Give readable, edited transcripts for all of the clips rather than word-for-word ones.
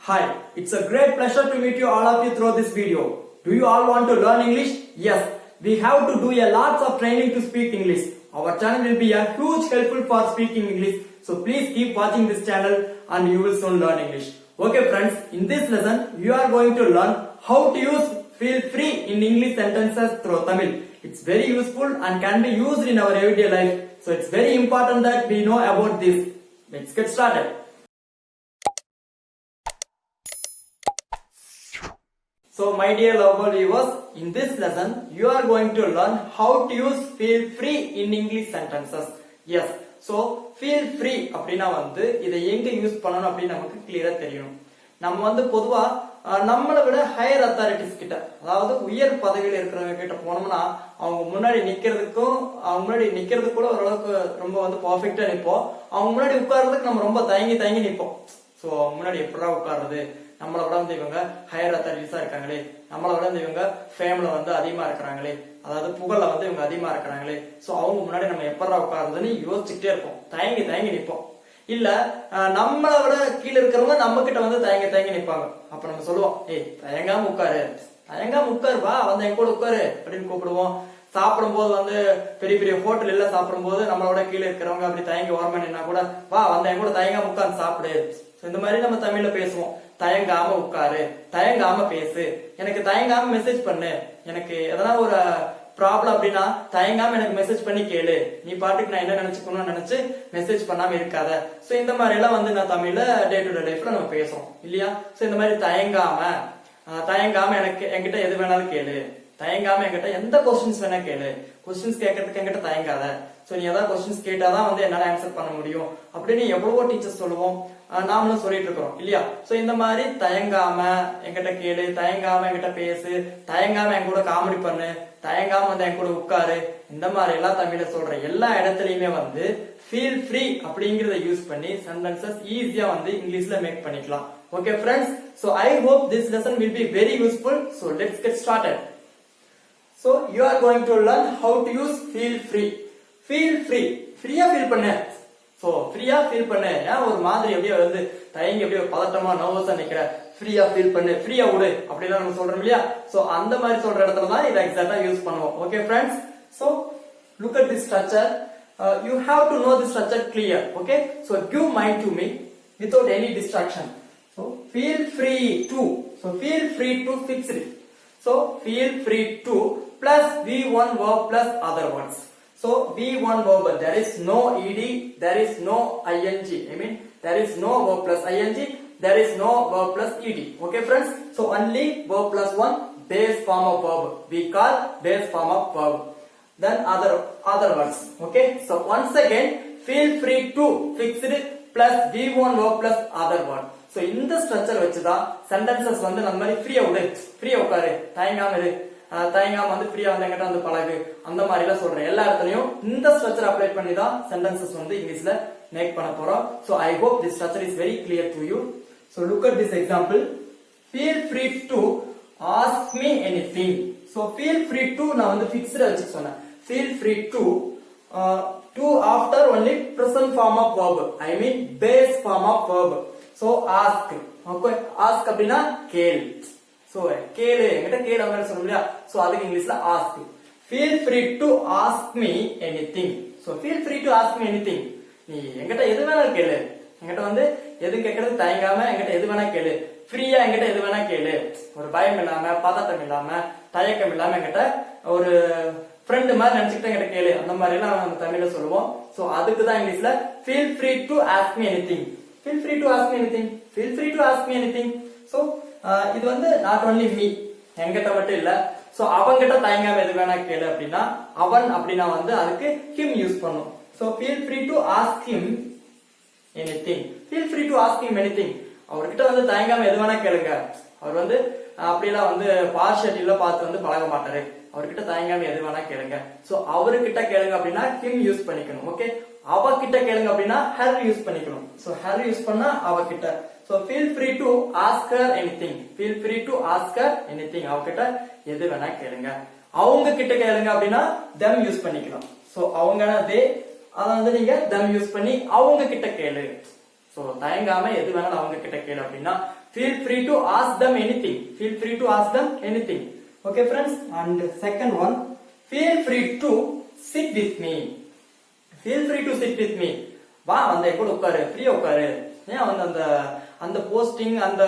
Hi, it's a great pleasure to meet you all of you through this video. Do you all want to learn English? Yes, we have to do a lots of training to speak English. Our channel will be a huge helpful for speaking English. So please keep watching this channel and you will soon learn English. Okay friends, in this lesson you are going to learn how to use feel free in English sentences through Tamil. It's very useful and can be used in our everyday life. So it's very important that we know about this. Let's get started. So my dear lovable viewers, in this lesson you are going to learn how to use feel free in English sentences. Yes, so feel free அப்படினா வந்து இதை எங்க use பண்ணனும் அப்படி நமக்கு கிளியரா தெரியணும். நம்ம வந்து பொதுவா நம்மள விட ஹையர் அத்தாரிட்டிஸ் கிட்ட, அதாவது உயர் பதவியில் இருக்கிறவங்க கிட்ட போனோம்னா அவங்க முன்னாடி நிக்கிறது கூட ஓரளவுக்கு ரொம்ப வந்து பர்ஃபெக்ட்டா நிப்போம். அவங்க முன்னாடி உட்கார்றதுக்கு நம்ம ரொம்ப தயங்கி நிப்போம். சோ முன்னாடி எப்படா உட்கார்றது, நம்மளை விட வந்து இவங்க ஹையர் அத்தாரிட்டிஸா இருக்காங்களே, நம்மளை விட வந்து இவங்க ஃபேம்ல வந்து அதிகமா இருக்கிறாங்களே, அதாவது புகழ்ல வந்து இவங்க அதிகமா இருக்கிறாங்களே, சோ அவங்க முன்னாடி நம்ம எப்படா உட்காருதுன்னு யோசிச்சுட்டே இருப்போம், தயங்கி நிப்போம். இல்ல நம்மளை விட கீழே இருக்கிறவங்க நம்ம கிட்ட வந்து தயங்கி நிப்பாங்க. அப்ப நம்ம சொல்லுவோம், ஏய் தயங்காம உட்காரு வா வந்து என் கூட உட்காரு அப்படின்னு கூப்பிடுவோம். சாப்பிடும் போது வந்து பெரிய ஹோட்டல் எல்லாம் சாப்பிடும் போது நம்மளோட கீழே இருக்கிறவங்க அப்படி தயங்கி ஓரமா நின்னா கூட வா வந்து என் கூட தயங்காம உட்கார்ந்து சாப்பிடு. இந்த மாதிரி நம்ம தமிழ்ல பேசுவோம். தயங்காம உட்காரு, தயங்காம பேசு, எனக்கு தயங்காம மெசேஜ் பண்ணு, எனக்கு எதனா ஒரு ப்ராப்ளம் அப்படின்னா தயங்காம எனக்கு மெசேஜ் பண்ணி கேளு, நீ பாட்டுக்கு நான் என்ன நினைச்சுக்கணும்னு நினைச்சு மெசேஜ் பண்ணாம இருக்காத. சோ இந்த மாதிரி எல்லாம் வந்து நான் தமிழ்ல டே டு டே லைஃப்ல நம்ம பேசுறோம் இல்லையா. சோ இந்த மாதிரி தயங்காம எனக்கு என்கிட்ட எது வேணாலும் கேளு, தயங்காம என்கிட்ட எந்த கொஸ்டின்ஸ் வேணா கேளு, கொஸ்டின்ஸ் கேட்கறதுக்கு என்கிட்ட தயங்காத. சோ நீ ஏதாவது கொஸ்டின்ஸ் கேட்டாதான் வந்து என்னால ஆன்சர் பண்ண முடியும் அப்படின்னு எவ்வளவோ டீச்சர்ஸ் சொல்லுவோம், நாமளும் சொல்லிட்டு இருக்கிறோம் இல்லையா. சோ இந்த மாதிரி தயங்காம என்கிட்ட கேளு, தயங்காம என்கிட்ட பேசு, தயங்காம என் கூட காமெடி பண்ணு, தயங்காம வந்து என் கூட உட்காரு, இந்த மாதிரி எல்லாம் தமிழ்ல சொல்ற எல்லா இடத்துலயுமே வந்து ஃபீல் ஃப்ரீ அப்படிங்கறத யூஸ் பண்ணி சென்டென்சஸ் ஈஸியா வந்து இங்கிலீஷ்ல மேக் பண்ணிக்கலாம். Okay friends, so I hope this lesson will be very useful. So let's get started. So you are going to learn how to use feel free. Feel free, ஃப்ரீயா feel பண்ணு. So ஃப்ரீயா feel பண்ணு, ஏன் ஒரு மாதிரி அப்படியே வந்து தயங்கி அப்படியே பதட்டமா நர்வஸா நிக்கிற, ஃப்ரீயா ஃபீல் பண்ணு, ஃப்ரீயா விடு அப்படிலாம் நம்ம சொல்றோம் இல்லையா. சோ அந்த மாதிரி சொல்ற இடத்துல தான் இதை எக்ஸாக்ட்டா யூஸ் பண்ணுவோம். Okay friends, so look at this structure. You have to know the structure clear. Okay, so give mind to me without any distraction. So feel free to, so feel free to fix it. So feel free to plus V1 verb plus other words. So V1 verb, there is no ed, there is no ing, there is no verb plus ing, there is no verb plus ed. Okay friends, so only verb plus one base form of verb we call base form of verb, then other words. Okay, so once again feel free to fixed plus V1 verb plus other word. So இந்த structure வச்சுதான் sentences வந்து நம்ம மாதிரி ஃப்ரீயா உட்காரு, தயங்காம வந்து ஃப்ரீயா வந்து எங்கிட்ட வந்து பழகு, அந்த மாதிரி எல்லாம் சொல்றேன். எல்லா இடத்துலயும் இந்த ஸ்ட்ரக்சர் அப்ளை பண்ணி தான் சென்டென்சஸ் வந்து இங்கிலீஷ்ல மேக் பண்ண போறோம். So I hope this structure is very clear to you. So look at this example. Feel free to ask me anything. So feel free to நான் வந்து ஃபிக்ஸ்ட் வச்சு சொன்னேன். Feel free to after only present form of verb, I mean base form of verb. So ask. Okay, ask அப்படினா கேள். So கேளு, என்கிட்ட கேளு அப்படின்னு சொல்றோம் இல்லையா. சோ அதுக்கு இங்கிலீஷ்ல ask. Feel free to ask me anything. So feel free to ask me anything. நீ என்கிட்ட எது வேணாலும் கேளு, என்கிட்ட வந்து எது கேட்கறது தயங்காம என்கிட்ட எது வேணா கேளு, ஃப்ரீயா என்கிட்ட எது வேணா கேளு, ஒரு பயம் இல்லாம பதட்டம் இல்லாம தயக்கம் இல்லாம என்கிட்ட ஒரு ஃப்ரெண்ட் மாதிரி நினைச்சுக்கிட்டு என்கிட்ட கேளு, அந்த மாதிரி எல்லாம் நம்ம தமிழ்ல சொல்லுவோம். சோ அதுக்கு தான் இங்கிலீஷ்ல feel free to ask me anything. Feel free to ask me anything. Feel free to ask me anything. So இது வந்து not only me, என்கிட்ட மட்டும் இல்ல. சோ அவங்கிட்ட தயங்காம எது வேணா கேளு அப்படின்னா அவன் அப்படின்னா வந்து அதுக்கு him யூஸ் பண்ணும். So feel free to ask him anything. Feel free to ask him anything. அவர்கிட்ட வந்து தயங்காம எது வேணா கேளுங்க. அவர் வந்து அப்படிலாம் வந்து பார்ஷியலிட்டில பார்த்து வந்து பழக மாட்டாரு, அவர்கிட்ட தயங்காம எது வேணா கேளுங்க. சோ அவர்கிட்ட கேளுங்க அப்படின்னா him யூஸ் பண்ணிக்கணும். ஓகே, அவகிட்ட கேளுங்க அப்படின்னா her யூஸ் பண்ணிக்கணும். சோ her யூஸ் பண்ணா அவகிட்ட. So feel free to ask her anything. Feel free to ask her anything. அவகிட்ட எது வேணா கேளுங்க. அவங்க கிட்ட கேளுங்க அப்படின்னா them யூஸ் பண்ணிக்கணும். சோ அவங்க they, அத வந்து நீங்க them யூஸ் பண்ணி அவங்க கிட்ட கேளு. சோ தயங்காம எது வேணாலும் அவங்க கிட்ட கேளு அப்படின்னா feel free to ask them anything. Feel free to ask them anything. Okay friends, and second one, feel free to sit with me. Feel free to sit with me. வா வந்து கூட உட்காரு, ஃப்ரீயா உட்காரு. ஏன் வந்து அந்த அந்த போஸ்டிங் அந்த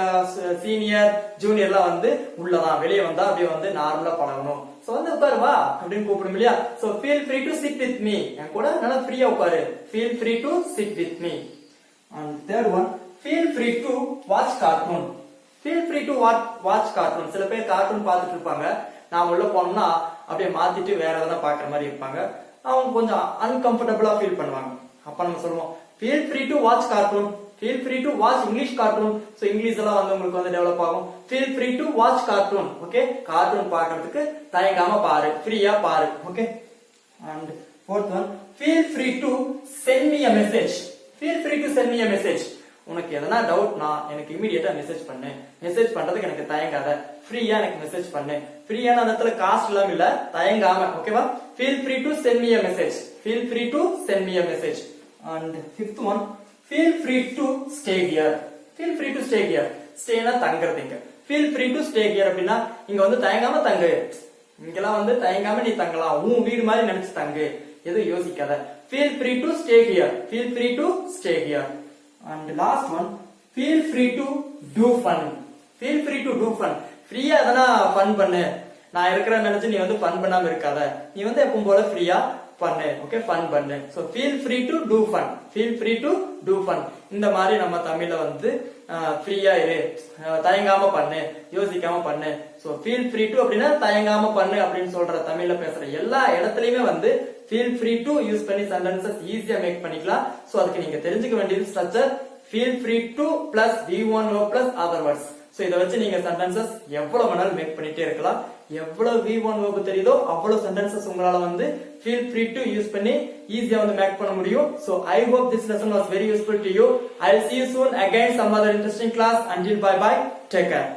சீனியர் ஜூனியர்லாம் வந்து உள்ளதான், வெளியே வந்தா அப்படியே வந்து நார்மலா பழகணும். சோ வந்து உட்காரு வா அப்படின்னு கூப்பிடும் இல்லையா? So feel free to sit with me. என் கூட நல்லா ஃப்ரீயா உட்காரு. Feel free to sit with me. And third one, feel free to watch cartoon. Feel free to watch cartoon. சில பேர் கார்ட்டூன் பார்த்துட்டு இருப்பாங்க. நாம உள்ள போனோம்னா அப்படியே மாத்திட்டு வேற எதனா பாக்குற மாதிரி இருப்பாங்க. அவங்க கொஞ்சம் அன்கம்ஃபர்டபுளா ஃபீல் பண்ணுவாங்க. அப்ப நம்ம சொல்லுவோம் feel free to watch cartoon. Feel free to watch English cartoon. So English எல்லாம் வந்து உங்களுக்கு வந்து டெவலப் ஆகும். Feel free to watch cartoon. Okay, cartoon பார்க்கிறதுக்கு தயங்காம பாரு, ஃப்ரீயா பாரு. Okay, and fourth one, feel free to send me a message. Feel free to send me a message. உனக்கு எதனா டவுட்னா எனக்கு இமிடியேட்டா மெசேஜ் பண்ணு. மெசேஜ் பண்றதுக்கு எனக்கு தயங்காத, ஃப்ரீயா எனக்கு மெசேஜ் பண்ணு. ஃப்ரீயான இடத்துல காஸ்ட் எல்லாம் இல்ல, தயங்காம. ஓகேவா? Feel free to send me a message. Feel free to send me a message. And fifth one, feel free to stay here. Feel free to stay here. Stayனா தங்கறதுங்க. Feel free to stay here அப்படின்னா இங்க வந்து தயங்காம தங்கு. இங்கெல்லாம் வந்து தயங்காம நீ தங்கலாம். உன் வீடு மாதிரி நினைச்சு தங்கு. எதுவும் யோசிக்காத. Feel free to stay here. Feel free to stay here. And last one, feel free to do fun. Feel free to do fun. ஃப்ரீயா எதனா ஃபன் பண்ணு. நான் இருக்கிறேன்னு நினைச்சு நீ வந்து ஃபன் பண்ணாம இருக்காத. நீ வந்து எப்பவும் போல ஃப்ரீயா பண்ணு. ஓகே, ஃபன் பண்ணு. So feel free to do fun. Feel free to do fun. இந்த மாதிரி நம்ம தமிழ்ல வந்து ஃப்ரீயா இரு, தயங்காம பண்ணு, யோசிக்காம பண்ணு. சோ feel free to அப்படின்னா தயங்காம பண்ணு அப்படின்னு சொல்ற தமிழ்ல பேசுற எல்லா இடத்துலயுமே வந்து feel free to யூஸ் பண்ணி சென்டென்சஸ் ஈஸியா மேக் பண்ணிக்கலாம். சோ அதுக்கு நீங்க தெரிஞ்சுக்க வேண்டியது structure feel free to plus V1 verb plus other words. So இத வச்சு நீங்க சென்டென்சஸ் எவ்வளவு வேணாலும் மேக் பண்ணிட்டே இருக்கலாம். எவ்வளவு V1 verb தெரியுதோ அவ்வளவு சென்டென்சஸ் உங்களால வந்து feel free to யூஸ் பண்ணி ஈஸியா வந்து மேக் பண்ண முடியும். So I hope this lesson was very useful to you. I'll see you soon again some other interesting class. Until bye bye, take care.